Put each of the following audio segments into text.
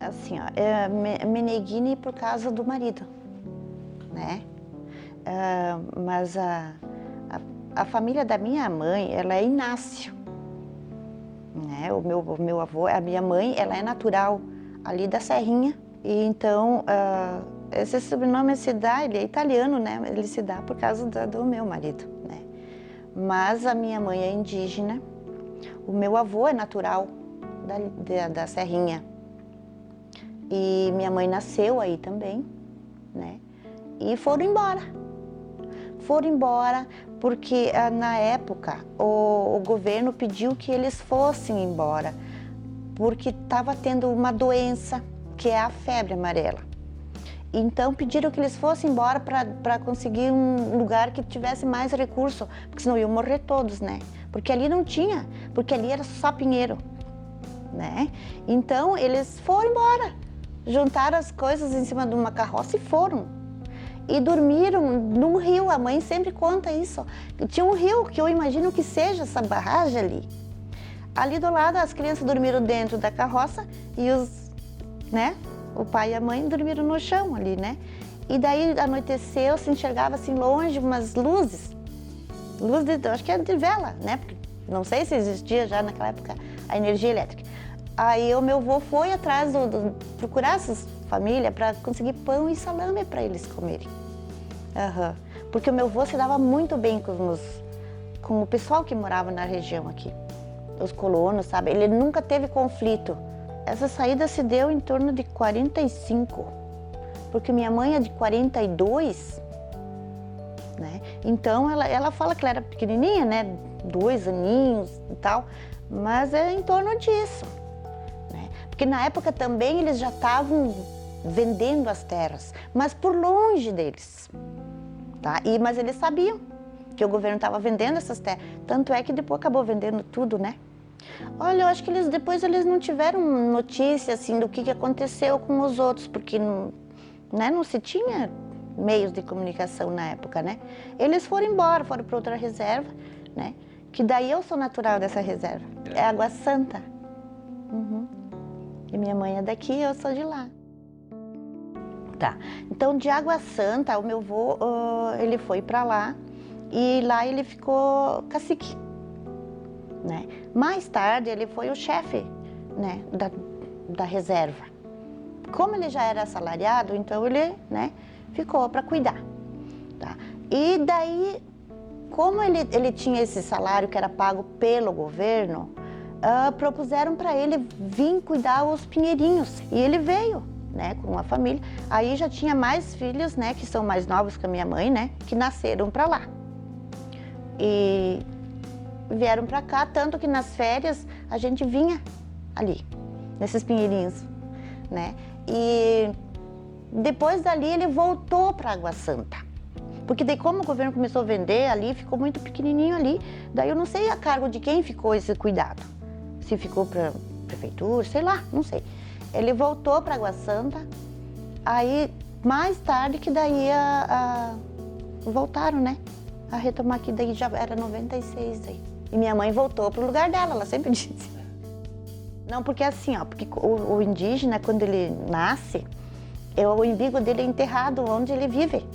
assim, ó, Meneghini por causa do marido, né? Mas a família da minha mãe, ela é Inácio, né? O meu avô, a minha mãe, ela é natural ali da Serrinha. E então, esse sobrenome se dá, ele é italiano, né? Ele se dá por causa do meu marido, né? Mas a minha mãe é indígena, o meu avô é natural da Serrinha. E minha mãe nasceu aí também, né? E foram embora. Foram embora porque na época o governo pediu que eles fossem embora, porque estava tendo uma doença, que é a febre amarela. Então pediram que eles fossem embora para conseguir um lugar que tivesse mais recurso, porque senão iam morrer todos, né? Porque ali não tinha, porque ali era só pinheiro, né? Então eles foram embora, juntaram as coisas em cima de uma carroça e foram. E dormiram num rio, a mãe sempre conta isso. Tinha um rio que eu imagino que seja essa barragem ali. Ali do lado as crianças dormiram dentro da carroça e né, o pai e a mãe dormiram no chão ali, né? E daí anoiteceu, se enxergava assim longe umas luzes. Acho que era de vela, né? Porque não sei se existia já naquela época a energia elétrica. Aí o meu avô foi atrás procurar essas famílias para conseguir pão e salame para eles comerem. Porque o meu avô se dava muito bem com o pessoal que morava na região aqui, os colonos, sabe? Ele nunca teve conflito. Essa saída se deu em torno de 45, porque minha mãe é de 42, né? Então ela fala que ela era pequenininha, né? 2 aninhos e tal, mas é em torno disso, né? Porque na época também eles já estavam vendendo as terras, mas por longe deles, tá? Mas eles sabiam que o governo estava vendendo essas terras, tanto é que depois acabou vendendo tudo, né? Olha, eu acho que depois eles não tiveram notícia assim do que aconteceu com os outros, porque né, não se tinha meios de comunicação na época, né? Eles foram embora, foram para outra reserva, né? Que daí eu sou natural dessa reserva, é Água Santa. E minha mãe é daqui e eu sou de lá. Tá, então de Água Santa, o meu avô, ele foi para lá e lá ele ficou cacique, né? Mais tarde ele foi o chefe, né, da reserva. Como ele já era assalariado, então ele, né, ficou para cuidar, tá? E daí, como ele tinha esse salário que era pago pelo governo, propuseram para ele vir cuidar os pinheirinhos e ele veio, né, com a família. Aí já tinha mais filhos, né, que são mais novos que a minha mãe, né, que nasceram para lá. E vieram para cá, tanto que nas férias a gente vinha ali, nesses pinheirinhos, né? E depois dali ele voltou para Água Santa. Porque daí como o governo começou a vender ali, ficou muito pequenininho ali, daí eu não sei a cargo de quem ficou esse cuidado. Se ficou para prefeitura, sei lá, não sei. Ele voltou para Água Santa, aí mais tarde que daí voltaram, né? A retomar que daí já era 96 daí. E minha mãe voltou pro lugar dela, ela sempre disse. Não, porque assim, ó, porque o indígena, quando ele nasce, o umbigo dele é enterrado onde ele vive.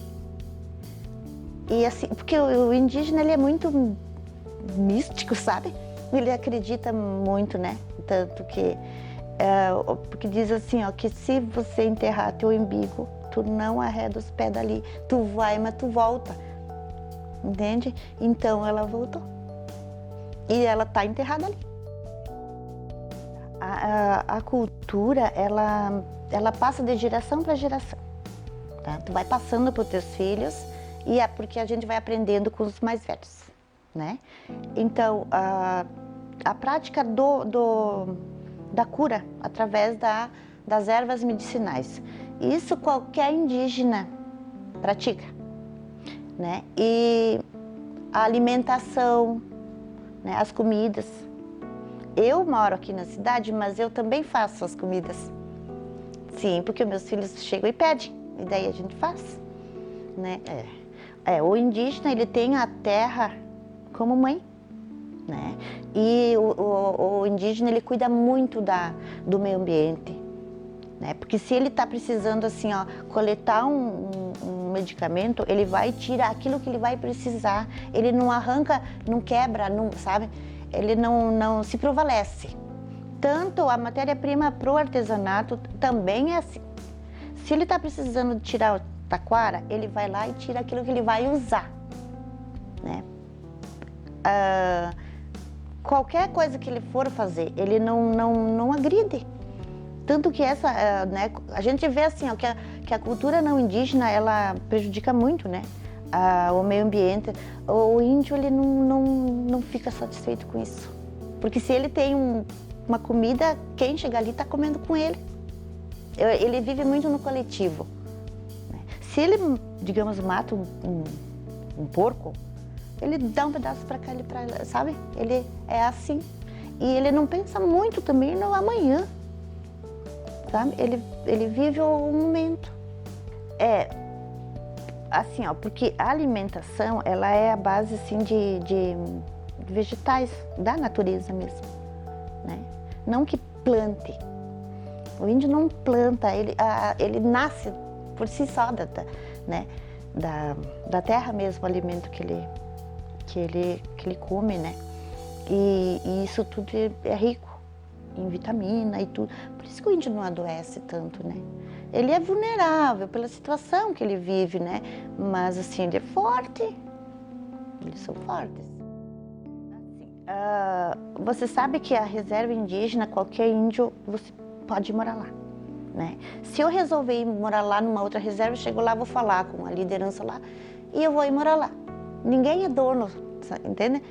E assim, porque o indígena, ele é muito místico, sabe? Ele acredita muito, né? Tanto que, porque diz assim, ó, que se você enterrar teu umbigo, tu não arreda os pés dali. Tu vai, mas tu volta. Entende? Então ela voltou. E ela está enterrada ali. A cultura, ela passa de geração para geração. Tá? Tu vai passando para os teus filhos e é porque a gente vai aprendendo com os mais velhos, né? Então, a prática da cura através das ervas medicinais, isso qualquer indígena pratica, né? E a alimentação, né, as comidas. Eu moro aqui na cidade, mas eu também faço as comidas. Sim, porque meus filhos chegam e pedem, e daí a gente faz, né? O indígena, ele tem a terra como mãe, né? E o indígena, ele cuida muito do meio ambiente, né? Porque se ele está precisando assim, ó, coletar um medicamento, ele vai tirar aquilo que ele vai precisar. Ele não arranca, não quebra, não, sabe? Ele não se prevalece. Tanto a matéria-prima para o artesanato também é assim. Se ele está precisando de tirar o taquara, ele vai lá e tira aquilo que ele vai usar, né? Qualquer coisa que ele for fazer, ele não agride. Tanto que né, a gente vê assim, ó, que a cultura não indígena, ela prejudica muito, né, o meio ambiente. O índio, ele não fica satisfeito com isso. Porque se ele tem uma comida, quem chega ali está comendo com ele. Ele vive muito no coletivo, né? Se ele, digamos, mata um porco, ele dá um pedaço para cá, sabe? Ele é assim. E ele não pensa muito também no amanhã, sabe? Ele vive o momento. É assim, ó, porque a alimentação, ela é a base, assim, de vegetais, da natureza mesmo, né? Não que plante. O índio não planta, ele nasce por si só, né? Da terra mesmo, o alimento que ele come, né? E isso tudo é rico em vitamina e tudo. Por isso que o índio não adoece tanto, né? Ele é vulnerável pela situação que ele vive, né? Mas assim, ele é forte. Eles são fortes. Assim, você sabe que a reserva indígena, qualquer índio, você pode morar lá, né? Se eu resolver ir morar lá numa outra reserva, eu chego lá, vou falar com a liderança lá e eu vou ir morar lá. Ninguém é dono, entende?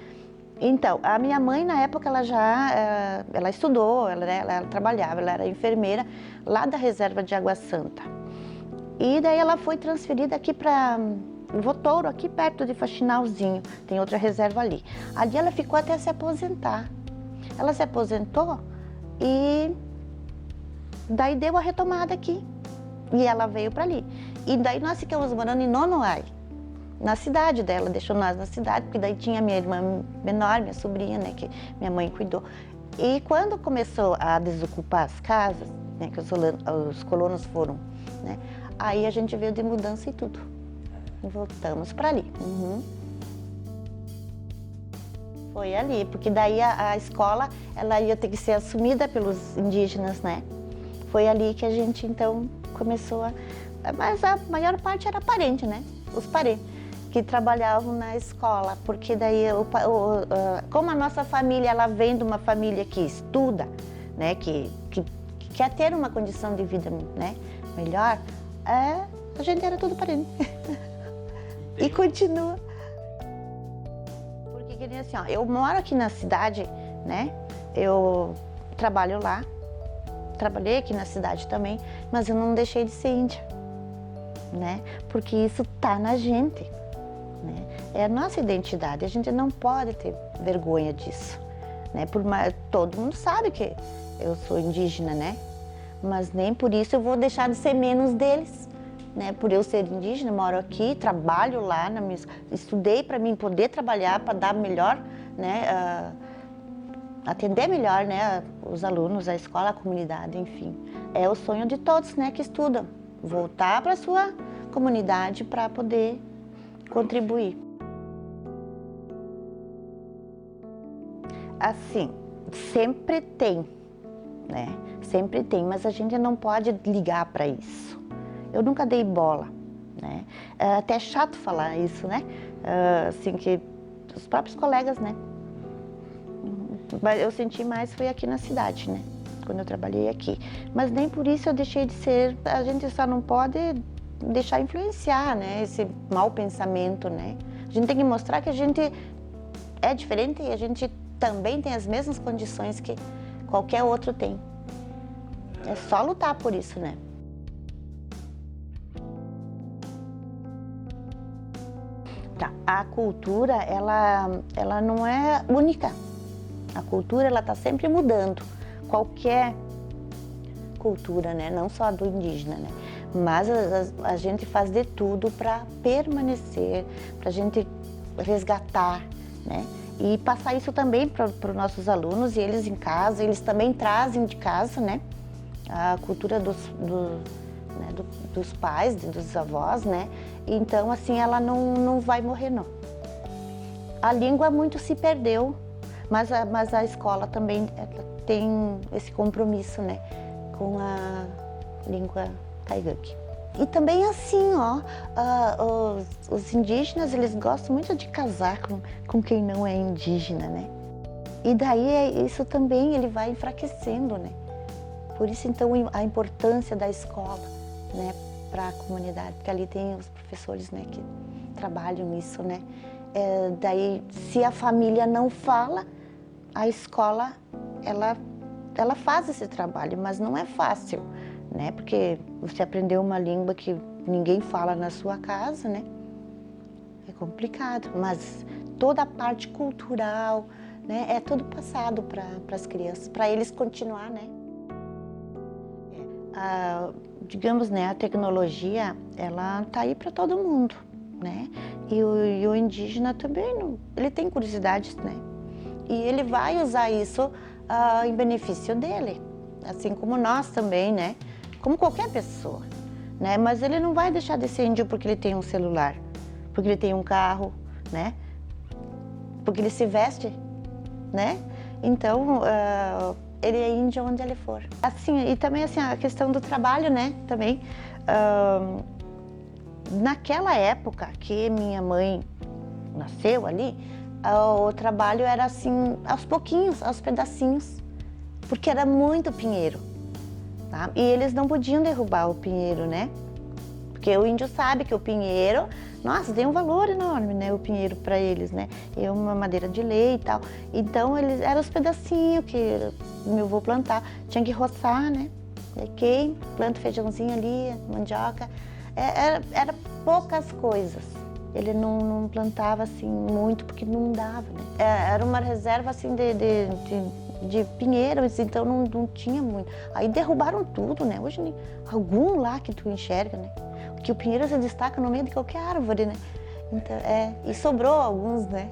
Então, a minha mãe, na época, ela estudou, ela trabalhava, ela era enfermeira lá da reserva de Água Santa. E daí ela foi transferida aqui para Votouro, aqui perto de Faxinalzinho, tem outra reserva ali. Ali ela ficou até se aposentar. Ela se aposentou e daí deu a retomada aqui. E ela veio para ali. E daí nós ficamos morando em Nonoai, na cidade dela, deixou nós na cidade, porque daí tinha minha irmã menor, minha sobrinha, né, que minha mãe cuidou. E quando começou a desocupar as casas, né, que os colonos foram, né, aí a gente veio de mudança e tudo. E voltamos para ali. Uhum. Foi ali, porque daí a escola, ela ia ter que ser assumida pelos indígenas, né? Foi ali que a gente, então, começou Mas a maior parte era parente, né? Os parentes que trabalhavam na escola, porque daí, como a nossa família, ela vem de uma família que estuda, né? Que quer ter uma condição de vida, né, melhor, a gente era tudo parente. E continua. Porque que nem assim, ó, eu moro aqui na cidade, né? Eu trabalho lá, trabalhei aqui na cidade também, mas eu não deixei de ser índia, né? Porque isso tá na gente, né? É a nossa identidade, a gente não pode ter vergonha disso, né? Todo mundo sabe que eu sou indígena, né? Mas nem por isso eu vou deixar de ser menos deles, né? Por eu ser indígena, moro aqui, trabalho lá, estudei para mim poder trabalhar, para dar melhor, né? Atender melhor, né, os alunos, a escola, a comunidade, enfim. É o sonho de todos, né, que estudam, voltar para a sua comunidade para poder contribuir. Assim, sempre tem, né, sempre tem, mas a gente não pode ligar para isso. Eu nunca dei bola, né, é até chato falar isso, né, assim, que os próprios colegas, né, eu senti mais foi aqui na cidade, né? Quando eu trabalhei aqui. Mas nem por isso eu deixei de ser. A gente só não pode deixar influenciar, né? Esse mau pensamento, né? A gente tem que mostrar que a gente é diferente e a gente também tem as mesmas condições que qualquer outro tem. É só lutar por isso, né? Tá. A cultura, ela não é única. A cultura, ela está sempre mudando. Qualquer cultura, né? Não só a do indígena, né? Mas a gente faz de tudo para permanecer, para a gente resgatar, né? E passar isso também para os nossos alunos, e eles em casa, eles também trazem de casa, né? a cultura dos pais, dos avós, né? Então, assim, ela não vai morrer, não. A língua muito se perdeu, mas a escola também tem esse compromisso, né, com a língua taigangui. E também assim, os indígenas, eles gostam muito de casar com quem não é indígena, né? E daí isso também ele vai enfraquecendo, né? Por isso, então, a importância da escola, né, para a comunidade, porque ali tem os professores, né, que trabalham nisso, né? Daí, se a família não fala, a escola, ela faz esse trabalho, mas não é fácil, né? Porque você aprendeu uma língua que ninguém fala na sua casa, né? É complicado, mas toda a parte cultural, né, é tudo passado para as crianças, para eles continuar, né? Digamos, né, a tecnologia, ela tá aí para todo mundo, né? E o indígena também, ele tem curiosidades, né? E ele vai usar isso em benefício dele, assim como nós também, né? Como qualquer pessoa, né? Mas ele não vai deixar de ser índio porque ele tem um celular, porque ele tem um carro, né? Porque ele se veste, né? Então, ele é índio onde ele for. Assim, e também assim, a questão do trabalho, né? Também, naquela época que minha mãe nasceu ali, o trabalho era assim, aos pouquinhos, aos pedacinhos, porque era muito pinheiro, tá? E eles não podiam derrubar o pinheiro, né? Porque o índio sabe que o pinheiro, nossa, tem um valor enorme, né? O pinheiro para eles, né? É uma madeira de lei e tal. Então, eram os pedacinhos que meu avô plantar. Tinha que roçar, né? Queima, planta feijãozinho ali, mandioca. Era poucas coisas. Ele não plantava assim muito, porque não dava, né? Era uma reserva assim de pinheiros, então não tinha muito. Aí derrubaram tudo, né? Hoje algum lá que tu enxerga, né? Porque o pinheiro se destaca no meio de qualquer árvore, né? Então, e sobrou alguns, né?